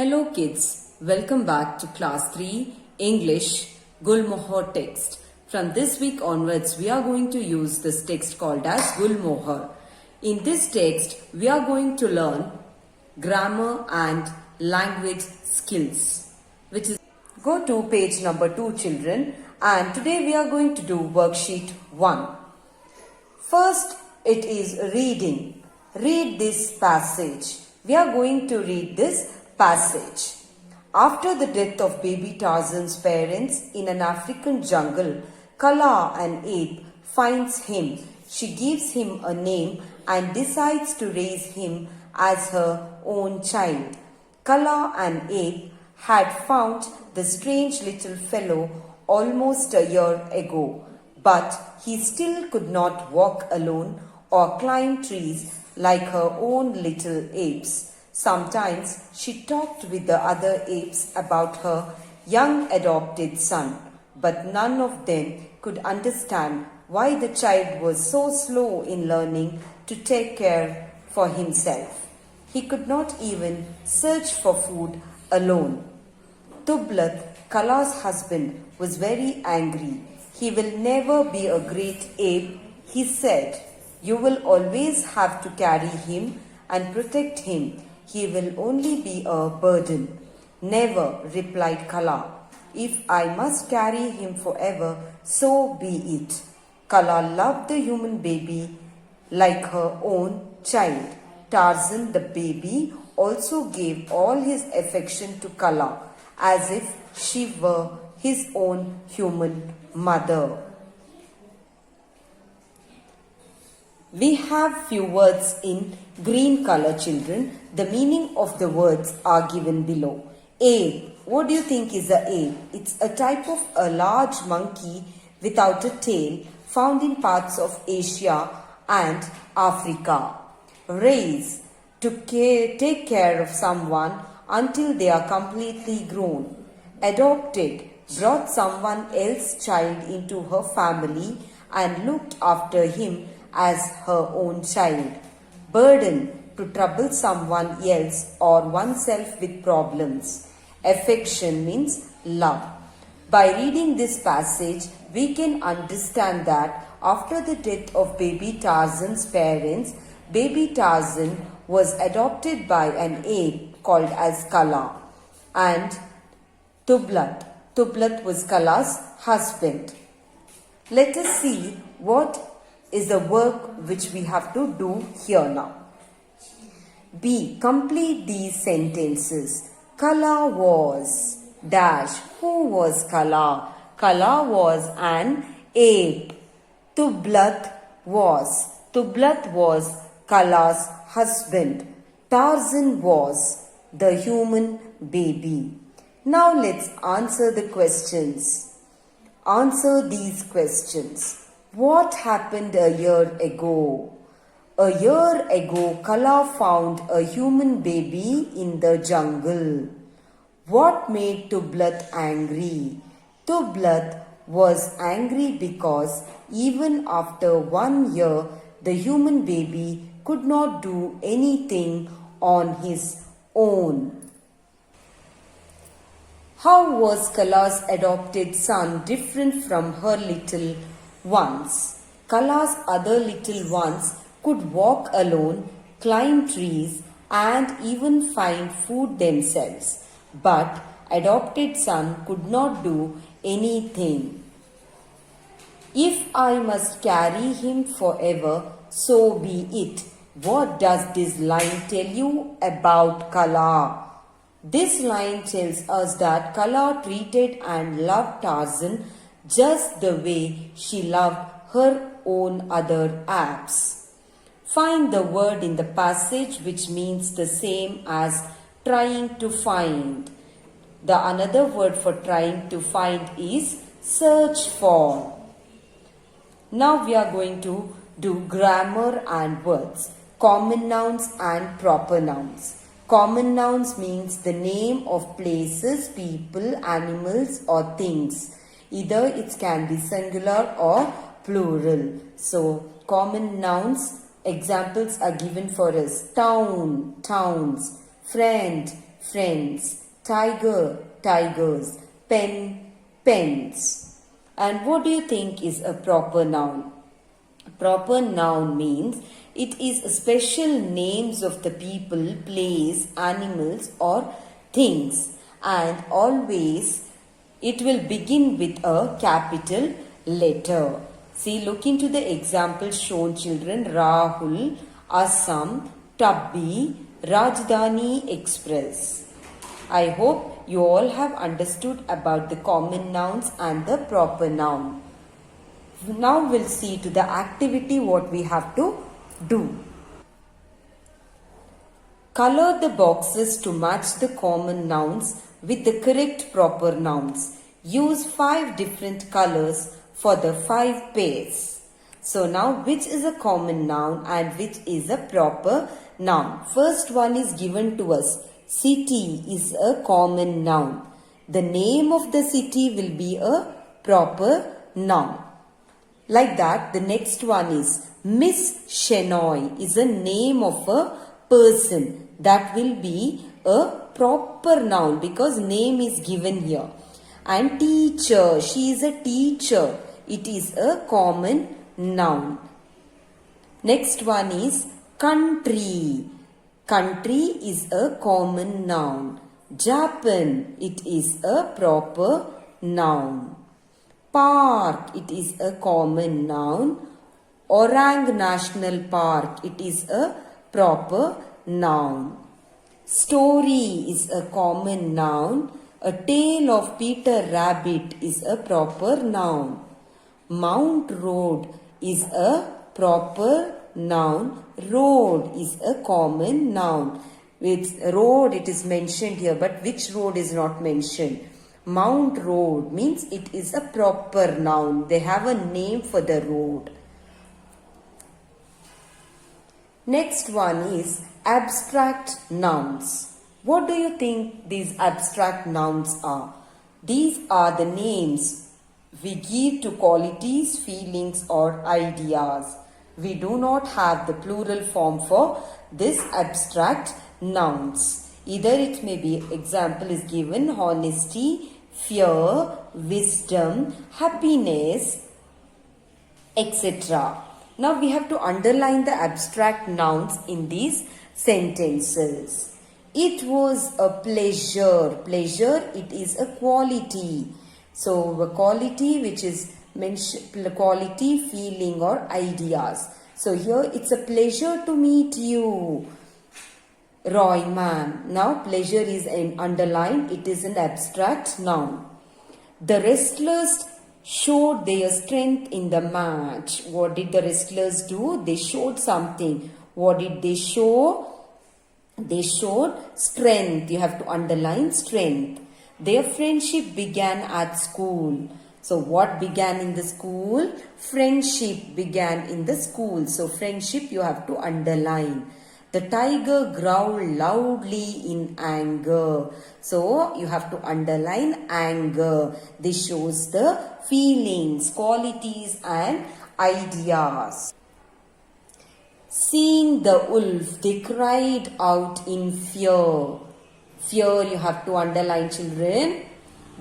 Hello kids, welcome back to class 3 English Gulmohar text. From this week onwards we are going to use this text called as Gulmohar. In this text we are going to learn grammar and language skills. Go to page number 2 children, and today we are going to do worksheet 1. First it is reading. Read this passage. We are going to read this passage. After the death of baby Tarzan's parents in an African jungle, Kala, an ape, finds him. She gives him a name and decides to raise him as her own child. Kala, an ape, had found the strange little fellow almost a year ago, but he still could not walk alone or climb trees like her own little apes. Sometimes she talked with the other apes about her young adopted son, but none of them could understand why the child was so slow in learning to take care for himself. He could not even search for food alone. Tublat, Kala's husband, was very angry. He will never be a great ape, he said. You will always have to carry him and protect him. He will only be a burden. Never, replied Kala. If I must carry him forever, so be it. Kala loved the human baby like her own child. Tarzan, the baby, also gave all his affection to Kala, as if she were his own human mother. We have few words in green color, children. The meaning of the words are given below. Ape. What do you think is an ape? It's a type of a large monkey without a tail found in parts of Asia and Africa. Raise. To take care of someone until they are completely grown. Adopted. Brought someone else's child into her family and looked after him as her own child. Burden. To trouble someone else or oneself with problems. Affection means love. By reading this passage, we can understand that after the death of baby Tarzan's parents, baby Tarzan was adopted by an ape called as Kala and Tublat. Tublat was Kala's husband. Let us see what is the work which we have to do here now. B. Complete these sentences. Kala was dash. Who was Kala? Kala was an ape. Tublat was Kala's husband. Tarzan was the human baby. Now let's answer the questions. Answer these questions. What happened a year ago? A year ago, Kala found a human baby in the jungle. What made Tublat angry? Tublat was angry because even after 1 year, the human baby could not do anything on his own. How was Kala's adopted son different from her little ones? Kala's other little ones could walk alone, climb trees, and even find food themselves. But adopted son could not do anything. If I must carry him forever, so be it. What does this line tell you about Kala? This line tells us that Kala treated and loved Tarzan just the way she loved her own other apes. Find the word in the passage which means the same as trying to find. The another word for trying to find is search for. Now we are going to do grammar and words. Common nouns and proper nouns. Common nouns means the name of places, people, animals or things. Either it can be singular or plural. So common nouns, examples are given for us. Town, towns. Friend, friends, tiger, tigers, pen, pens. And what do you think is a proper noun? Proper noun means it is special names of the people, place, animals or things, and always it will begin with a capital letter. See, look into the examples shown, children. Rahul, Assam, Tubby, Rajdhani Express. I hope you all have understood about the common nouns and the proper noun. Now we'll see to the activity what we have to do. Color the boxes to match the common nouns with the correct proper nouns. Use 5 different colors for the 5 pairs. So now which is a common noun and which is a proper noun? First one is given to us. City is a common noun. The name of the city will be a proper noun. Like that, the next one is Miss Shenoy is a name of a person. That will be a proper noun because name is given here. And teacher, she is a teacher. It is a common noun. Next one is country. Country is a common noun. Japan, it is a proper noun. Park, it is a common noun. Orang National Park, it is a proper noun. Story is a common noun. A tale of Peter Rabbit is a proper noun. Mount Road is a proper noun. Road is a common noun. With road it is mentioned here, but which road is not mentioned. Mount Road means it is a proper noun. They have a name for the road. Next one is abstract nouns. What do you think these abstract nouns are? These are the names we give to qualities, feelings or ideas. We do not have the plural form for this abstract nouns. Either it may be, example is given, honesty, fear, wisdom, happiness, etc. Now we have to underline the abstract nouns in these sentences. It was a pleasure. Pleasure, it is a quality. So a quality which is quality, feeling or ideas. So here it's a pleasure to meet you, Roy man. Now pleasure is underlined. It is an abstract noun. The wrestlers showed their strength in the match. What did the wrestlers do? They showed something. What did they show? They showed strength. You have to underline strength. Their friendship began at school. So what began in the school? Friendship began in the school. So friendship you have to underline. The tiger growled loudly in anger. So you have to underline anger. This shows the feelings, qualities and ideas. Seeing the wolf, they cried out in fear. Fear you have to underline, children.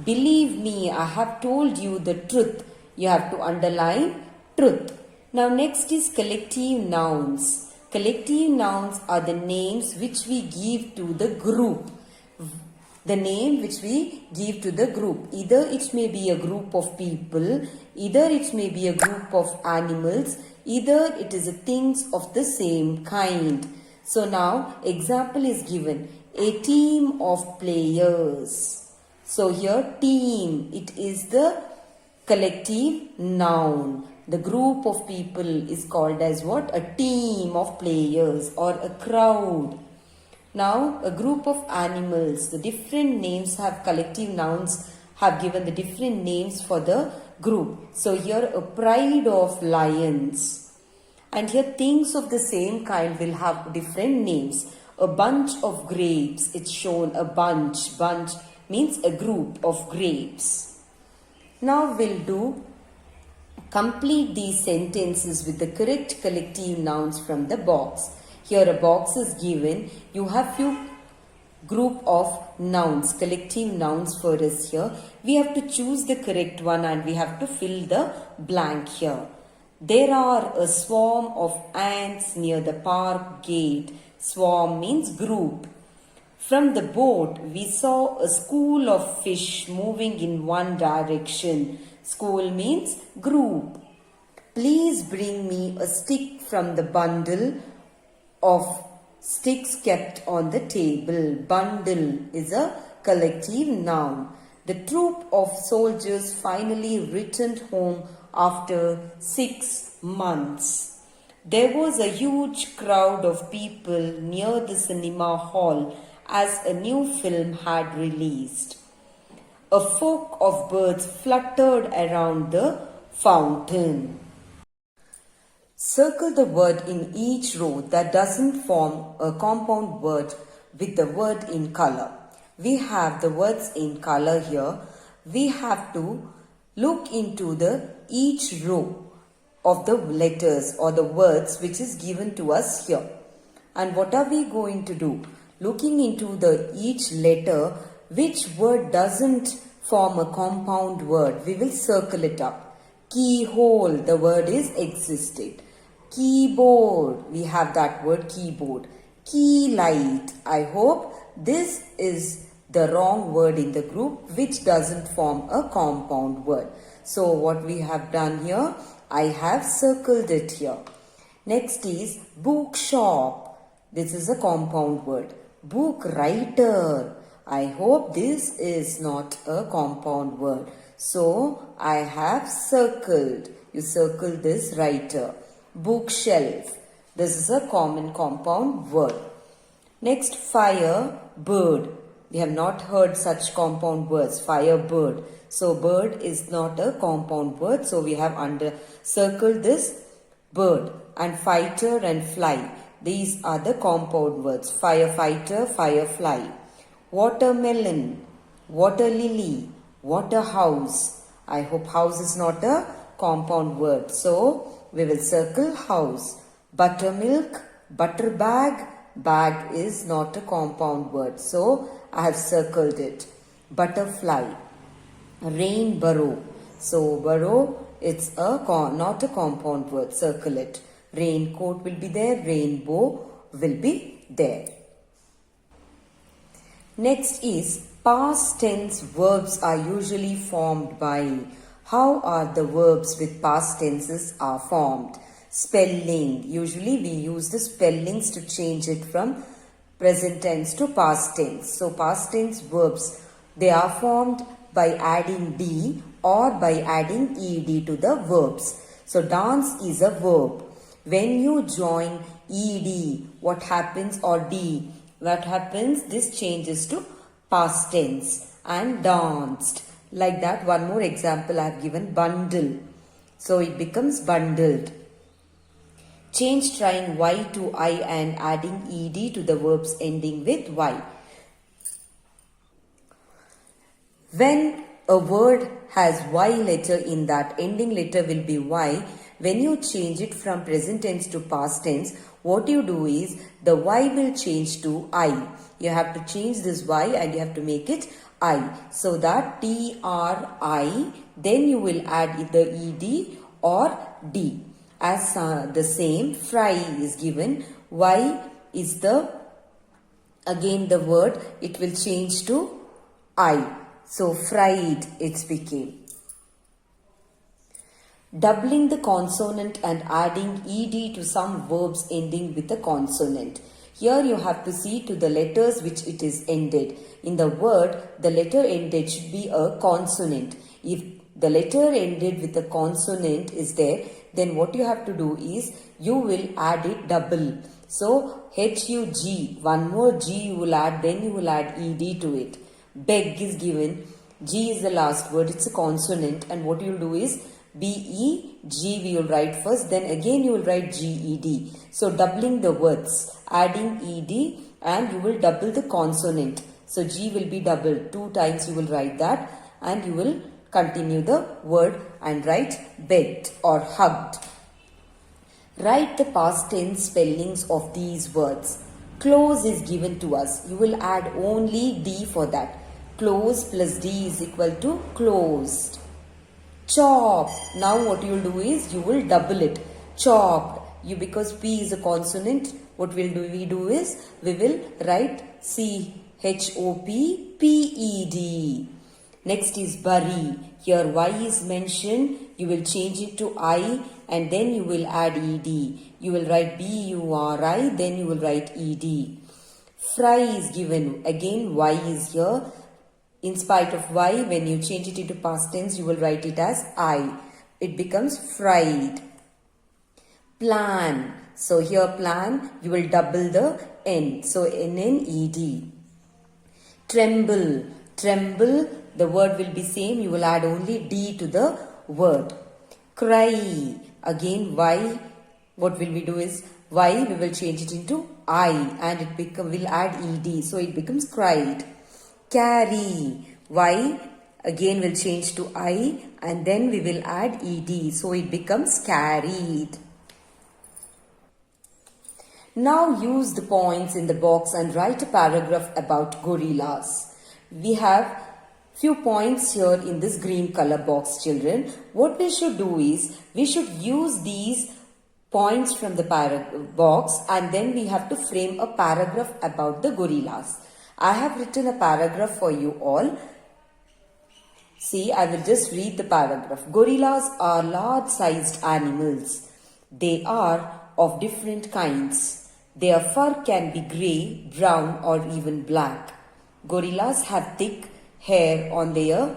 Believe me, I have told you the truth. You have to underline truth. Now next is collective nouns. Collective nouns are the names which we give to the group. The name which we give to the group. Either it may be a group of people, either it may be a group of animals, either it is a things of the same kind. So now example is given. A team of players. So here team, it is the collective noun. The group of people is called as what? A team of players or a crowd. Now a group of animals, the different names have collective nouns have given the different names for the group. So here a pride of lions. And here things of the same kind will have different names. A bunch of grapes, it's shown a bunch. Bunch means a group of grapes. Now we'll complete these sentences with the correct collective nouns from the box. Here a box is given. You have few group of nouns, collective nouns for us here. We have to choose the correct one and we have to fill the blank here. There are a swarm of ants near the park gate. Swarm means group. From the boat, we saw a school of fish moving in one direction. School means group. Please bring me a stick from the bundle of sticks kept on the table. Bundle is a collective noun. The troop of soldiers finally returned home after 6 months. There was a huge crowd of people near the cinema hall as a new film had released. A flock of birds fluttered around the fountain. Circle the word in each row that doesn't form a compound word with the word in color. We have the words in color here. We have to look into the each row of the letters or the words which is given to us here. And what are we going to do? Looking into the each letter, which word doesn't form a compound word, we will circle it up. Keyhole, the word is existed. Keyboard, we have that word keyboard. Key light, I hope this is the wrong word in the group which doesn't form a compound word. So what we have done here, I have circled it here. Next is bookshop. This is a compound word. Book writer. I hope this is not a compound word. So I have circled. You circle this writer. Bookshelf. This is a common compound word. Next, fire, bird. We have not heard such compound words. Fire, bird. So bird is not a compound word. So we have circled this bird. And fighter and fly. These are the compound words. Firefighter, firefly. Watermelon, water lily, water house. I hope house is not a compound word. So we will circle house. Buttermilk, butter bag. Bag is not a compound word. So I have circled it. Butterfly. Rain burrow. So burrow, it's not a compound word. Circle it. Raincoat will be there. Rainbow will be there. Next is past tense verbs are usually formed by. How are the verbs with past tenses are formed? Spelling. Usually we use the spellings to change it from present tense to past tense. So past tense verbs, they are formed by adding D or by adding ED to the verbs. So dance is a verb. When you join ED, what happens, or D, what happens? This changes to past tense. And danced. Like that, one more example I have given, bundle. So it becomes bundled. Change trying Y to I and adding ED to the verbs ending with Y. When a word has Y letter in that, ending letter will be Y. When you change it from present tense to past tense, what you do is the Y will change to I. You have to change this Y and you have to make it I. So that TRI, then you will add either ED or D. As the same, fry is given. Y is again the word, it will change to I. So fried it became. Doubling the consonant and adding ed to some verbs ending with a consonant. Here you have to see to the letters which it is ended. In the word, the letter ended should be a consonant. If the letter ended with a consonant is there, then what you have to do is you will add it double. So HUG, one more G you will add, then you will add ed to it. Beg is given. G is the last word, it's a consonant, and what you will do is B-E-G we will write first, then again you will write G-E-D. So doubling the words, adding E-D, and you will double the consonant. So G will be doubled. 2 times you will write that, and you will continue the word and write begged or hugged. Write the past tense spellings of these words. Close is given to us. You will add only D for that. Close plus D is equal to closed. Chop. Now what you will do is you will double it. Chopped. Because P is a consonant, what we do is we will write CHOPPED. Next is bury. Here Y is mentioned. You will change it to I and then you will add ED. You will write BURI, then you will write ED. Fry is given. Again Y is here. In spite of Y, when you change it into past tense, you will write it as I. It becomes fried. Plan. So here plan, you will double the N. So NNED. Tremble. Tremble, the word will be same. You will add only D to the word. Cry. Again Y. What will we do is Y, we will change it into I and it will add ED. So it becomes cried. Carry. Y again will change to I and then we will add ED. So it becomes carried. Now use the points in the box and write a paragraph about gorillas. We have few points here in this green color box, children. What we should do is we should use these points from the box and then we have to frame a paragraph about the gorillas. I have written a paragraph for you all. See, I will just read the paragraph. Gorillas are large-sized animals. They are of different kinds. Their fur can be grey, brown or even black. Gorillas have thick hair on their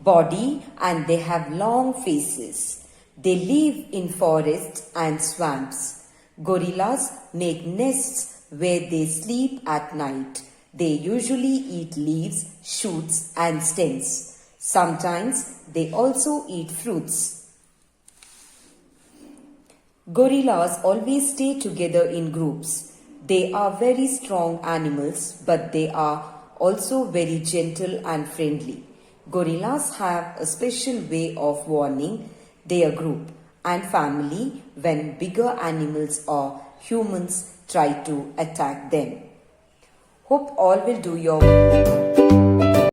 body and they have long faces. They live in forests and swamps. Gorillas make nests where they sleep at night. They usually eat leaves, shoots and stems. Sometimes they also eat fruits. Gorillas always stay together in groups. They are very strong animals, but they are also very gentle and friendly. Gorillas have a special way of warning their group and family when bigger animals or humans try to attack them. Hope all will do your